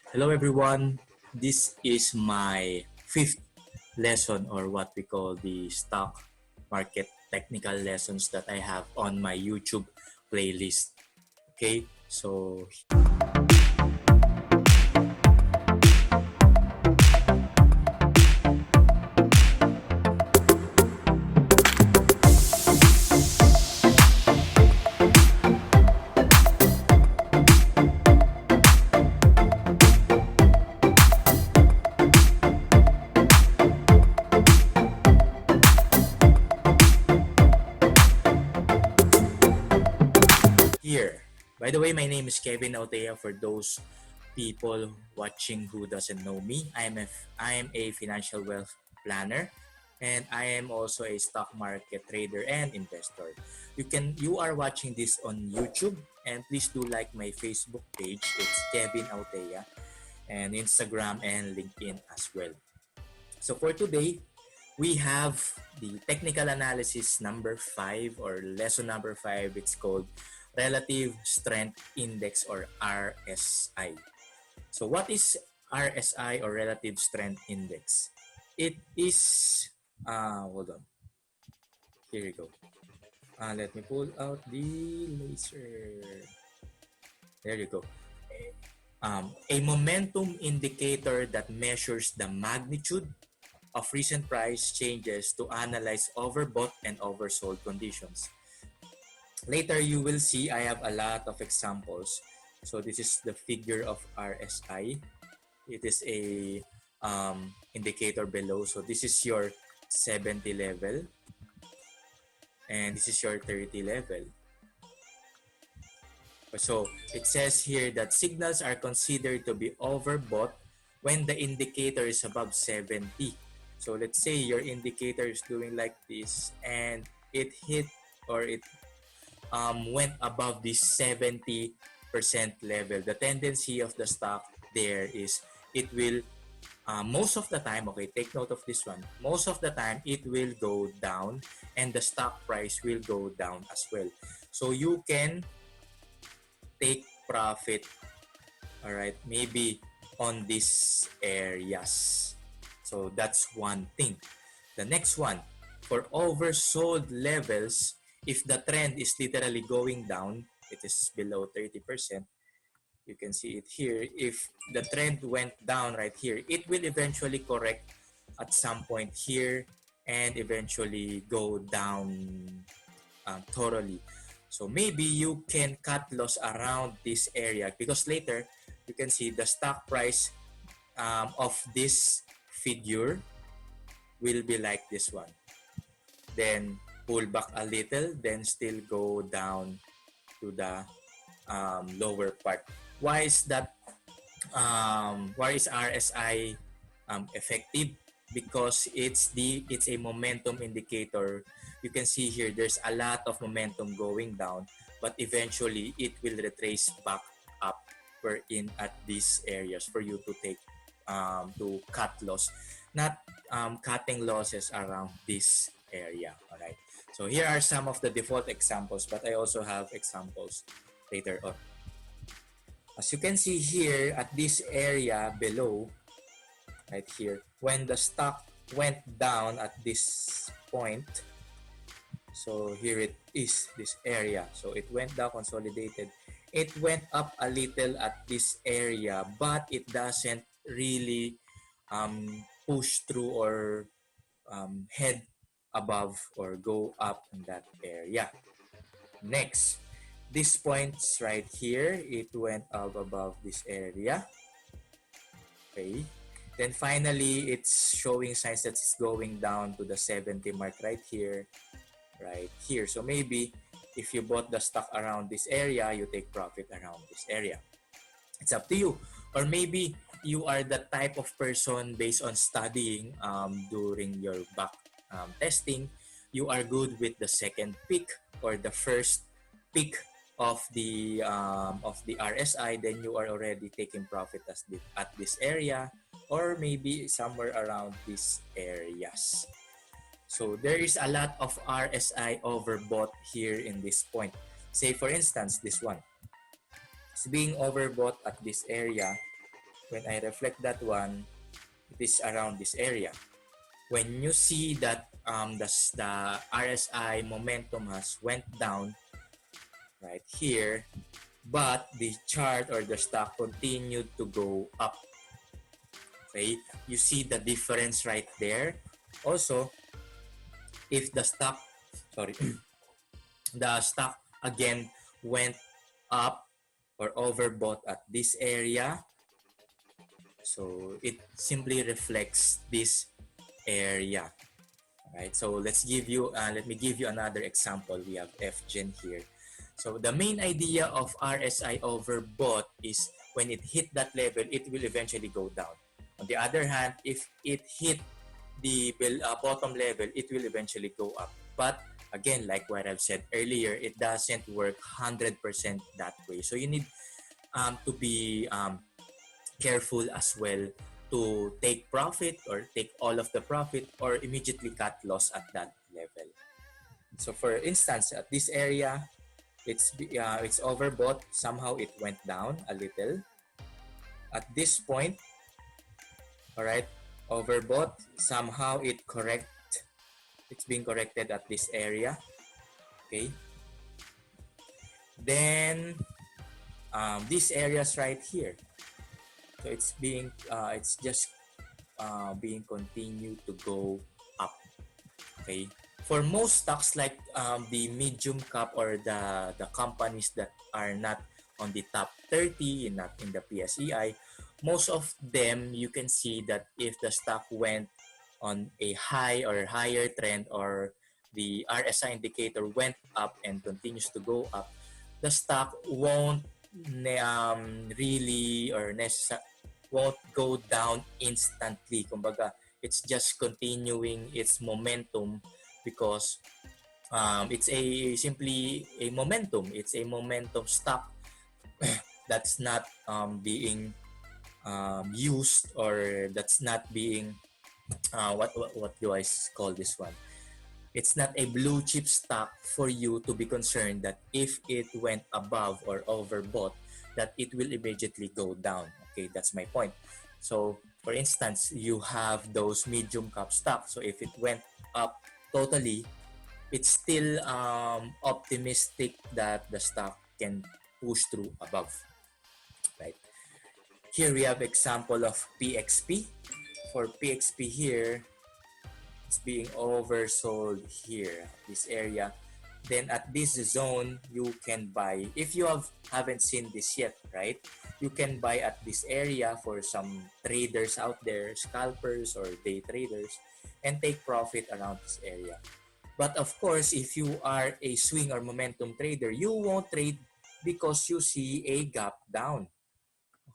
Hello everyone. This is my fifth lesson, or what we call the stock market technical lessons that I have on my YouTube playlist. Okay, so here. By the way, my name is Kevin Autea. For those people watching who doesn't know me, I am a financial wealth planner, and I am also a stock market trader and investor. You are watching this on YouTube, and please do like my Facebook page. It's Kevin Autea, and Instagram and LinkedIn as well. So for today, we have the technical analysis number 5, or lesson number 5. It's called Relative Strength Index, or RSI. So what is RSI, or Relative Strength Index? It is, hold on, here we go. Let me pull out the laser. There you go. A momentum indicator that measures the magnitude of recent price changes to analyze overbought and oversold conditions. Later, you will see I have a lot of examples. So this is the figure of RSI. It is a indicator below. So this is your 70 level, and this is your 30 level. So it says here that signals are considered to be overbought when the indicator is above 70. So let's say your indicator is doing like this, and it hit, or it went above this 70% level. The tendency of the stock there is it will, most of the time, okay, take note of this one, most of the time it will go down, and the stock price will go down as well. So you can take profit, all right, maybe on these areas. So that's one thing. The next one, for oversold levels, if the trend is literally going down, it is below 30%. You can see it here. If the trend went down right here, it will eventually correct at some point here and eventually go down totally. So maybe you can cut loss around this area, because later you can see the stock price of this figure will be like this one. Then pull back a little, then still go down to the lower part. Why is that? Why is RSI effective? Because it's a momentum indicator. You can see here there's a lot of momentum going down, but eventually it will retrace back up. We're in at these areas for you to take to cut loss, not cutting losses around this area. All right. So here are some of the default examples, but I also have examples later on. As you can see here at this area below, right here, when the stock went down at this point, so here it is, this area. So it went down, consolidated. It went up a little at this area, but it doesn't really push through or head above or go up in that area. Next, these points right here, it went up above this area. Okay. Then finally, it's showing signs that it's going down to the 70 mark right here. Right here. So maybe if you bought the stock around this area, you take profit around this area. It's up to you. Or maybe you are the type of person, based on studying during your back testing, you are good with the second pick or the first pick of the RSI. Then you are already taking profit at this area, or maybe somewhere around these areas. So there is a lot of RSI overbought here in this point. Say for instance, this one is being overbought at this area. when I reflect that one, it is around this area. When you see that the RSI momentum has went down right here, but the chart or the stock continued to go up. Okay, you see the difference right there. Also, if the stock, sorry, the stock again went up or overbought at this area, so it simply reflects this area. Right, so let me give you another example. We have FGen here. So the main idea of RSI overbought is when it hit that level, it will eventually go down. On the other hand, if it hit the bottom level, it will eventually go up. But again, like what I've said earlier, it doesn't work 100% that way. So you need to be careful as well to take profit or take all of the profit or immediately cut loss at that level. So for instance, at this area, it's overbought. Somehow it went down a little. At this point, all right, overbought. Somehow it's being corrected at this area. Okay. Then these areas right here. So it's just being continued to go up. Okay. For most stocks like the medium cap or the companies that are not on the top 30, not in the PSEI, most of them you can see that if the stock went on a high or higher trend or the RSI indicator went up and continues to go up, the stock won't really or won't go down instantly. Kumbaga, it's just continuing its momentum because it's simply a momentum. It's a momentum stock that's not being used or that's not being what do I call this one? It's not a blue chip stock for you to be concerned that if it went above or overbought, that it will immediately go down. Okay, that's my point. So, for instance, you have those medium cap stocks. So, if it went up totally, it's still optimistic that the stock can push through above. Right. Here we have example of PXP. For PXP here, it's being oversold here, this area. Then at this zone, you can buy. If you haven't seen this yet, right? You can buy at this area for some traders out there, scalpers or day traders, and take profit around this area. But of course, if you are a swing or momentum trader, you won't trade because you see a gap down.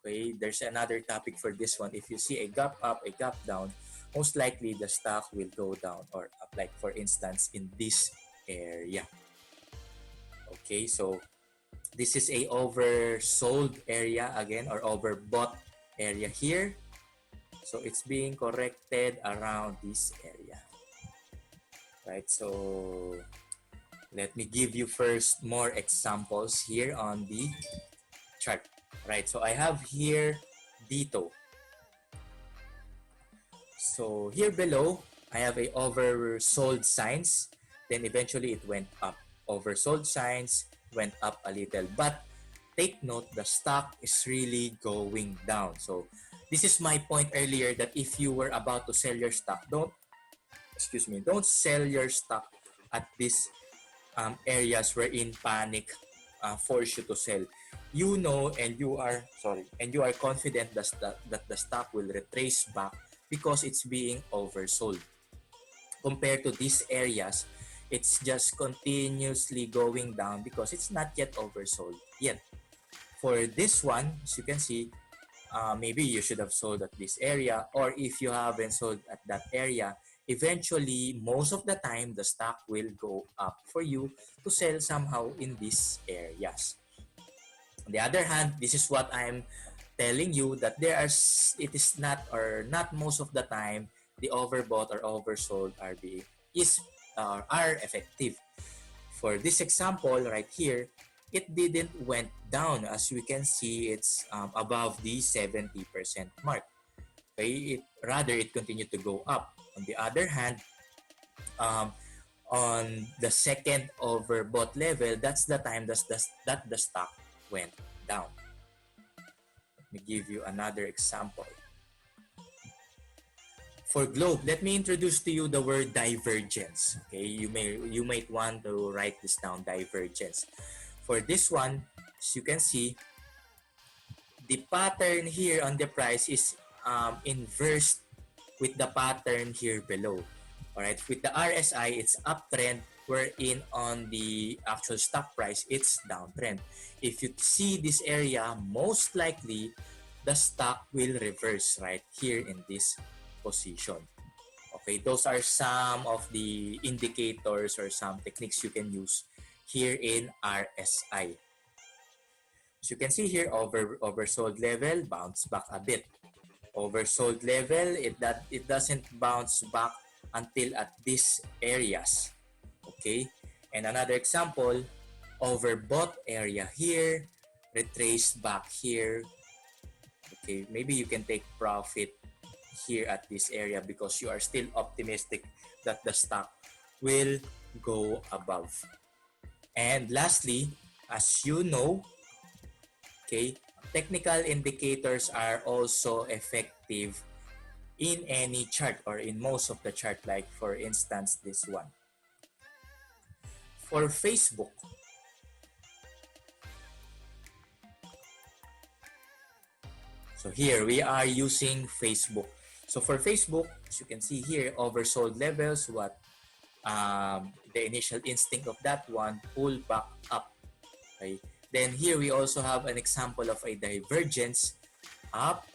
Okay, there's another topic for this one. If you see a gap up, a gap down, most likely the stock will go down or up, like for instance in this area. Okay, so this is a oversold area again or overbought area here. So it's being corrected around this area. Right, so let me give you first more examples here on the chart. Right, so I have here dito. So here below, I have a oversold signs. Then eventually it went up. Oversold signs went up a little. But take note, the stock is really going down. So this is my point earlier that if you were about to sell your stock, don't sell your stock at these areas wherein panic force you to sell. You know and you are confident that the stock will retrace back because it's being oversold. Compared to these areas, it's just continuously going down because it's not yet oversold yet. For this one, as you can see, maybe you should have sold at this area, or if you haven't sold at that area, eventually, most of the time, the stock will go up for you to sell somehow in these areas. On the other hand, this is what I'm telling you that it is not or not most of the time the overbought or oversold are effective. For this example right here, it didn't went down. As we can see, it's above the 70% mark. Okay, rather it continued to go up. On the other hand, um, on the second overbought level, that's the time that the stock went down. Let me give you another example. For globe, let me introduce to you the word divergence. Okay, you might want to write this down, divergence. For this one, as you can see, the pattern here on the price is inverse with the pattern here below. Alright, with the RSI, it's uptrend, wherein on the actual stock price, it's downtrend. If you see this area, most likely the stock will reverse right here in this position. Okay, those are some of the indicators or some techniques you can use here in RSI. As you can see here, oversold level, bounce back a bit. Oversold level, it doesn't bounce back until at these areas. Okay? And another example, overbought area here, retrace back here. Okay, maybe you can take profit here at this area because you are still optimistic that the stock will go above. And lastly, as you know, okay, technical indicators are also effective in any chart or in most of the chart, like for instance this one. For Facebook, so here we are using Facebook. So for Facebook, as you can see here, oversold levels, what the initial instinct of that one, pull back up. Okay. Then here we also have an example of a divergence, up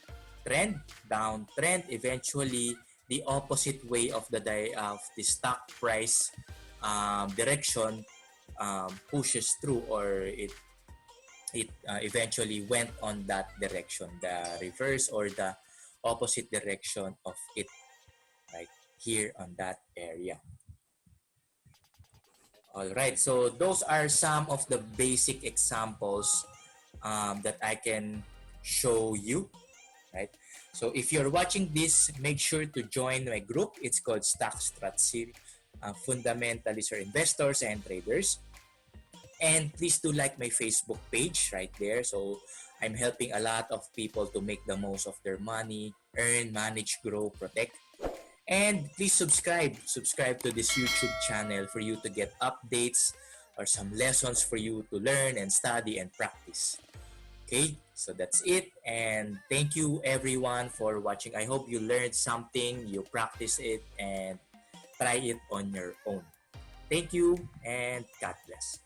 trend, down trend. Eventually, the opposite way of the stock price direction pushes through, or it eventually went on that direction, the reverse or the opposite direction of it, right here on that area. All right, so those are some of the basic examples that I can show you, right? So if you're watching this, make sure to join my group. It's called Stock Strategy, Fundamentalists or Investors and Traders. And please do like my Facebook page right there. So I'm helping a lot of people to make the most of their money, earn, manage, grow, protect. And please subscribe to this YouTube channel for you to get updates or some lessons for you to learn and study and practice. Okay, so that's it. And thank you everyone for watching. I hope you learned something, you practice it, and try it on your own. Thank you and God bless.